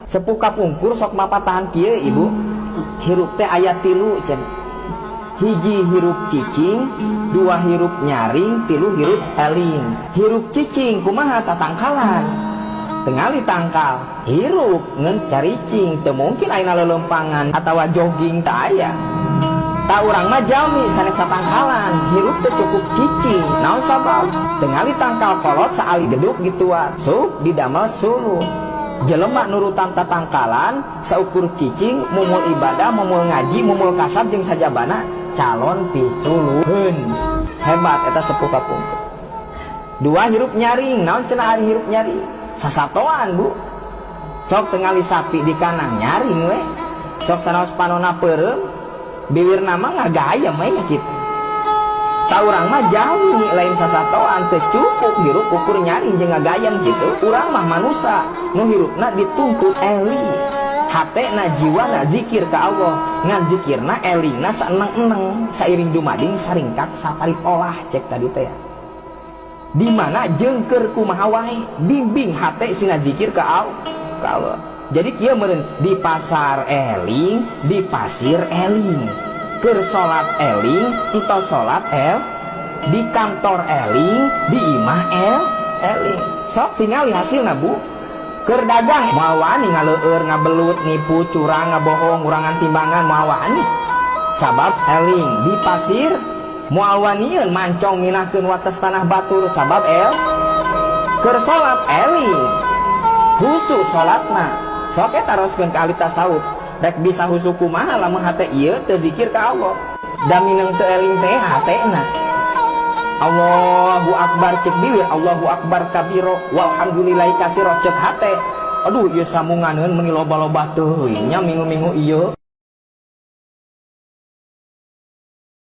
sepuh kapungkur sok mapatahan kieu ibu. Hirup teh aya 3 cenah. Hiji hirup cicing, 2 hirup nyaring, 3 hirup eling. Hirup cicing kumaha tatangkalan. Tengali tangkal, hirup ngen caricing, teu mungkin ayeuna lelempangan atawa jogging teu aya. Ta urang mah jalmi sanes satangkalan, hirup teu cukup cicing. Naon sabab? Tengali tangkal kolot saali geduk gituan, sup didamel suluh. Jelema nurutan tatangkalan saukur cicing, mumul ibadah, mumul ngaji, mumul kasab jeung sajabana calon pisuluheun. Hebat eta sepuh kapungkur. 2 hirup nyaring, naon cenah ari hirup nyaring? Sasatoan bu. Sok tengali sapi di kanang nyaring we. Sok sanaos panonna peureum, biwirna mah ngagayem we nya kitu. Ta urang mah jalmi lain sasatoan teu cukup hirup ukur nyaring jeung ngagayem kitu. Urang mah manusia nu hirupna dituntut eli. Hatena jiwana zikir ka Allah, ngan zikirna elingna saeneng-eneng, sairing dumading saringkat saparip olah cek tadi teh. Di mana jeung keur kumaha wae bimbing hate sina zikir ka Allah. Jadi kieu meureun di pasar eling, di pasir eling. Keur salat eling, entos salat di kantor eling, di imah eling. Sok tingali hasilna bu. Keur dagang moal wani ngaleueur, ngabelut, nipu, curang, ngabohong, urangan timbangan moal wani. Sabab eling di pasir moal wanieun mancong minahkeun wates tanah batur sabab keur salat eling. Husu salatna. Sok eta taroskeun ka ahli tasawuf. Rek bisa husu kumaha lamun hate ieu teu zikir ka Allah. Da mineng teu eling teh hatena. Allahu Akbar cek biwir, Allahu Akbar kabiro, walhamdulillahi katsiro cek hate. Aduh ieu samunganeun meuni loba-loba teuing nya minggu-minggu ieu.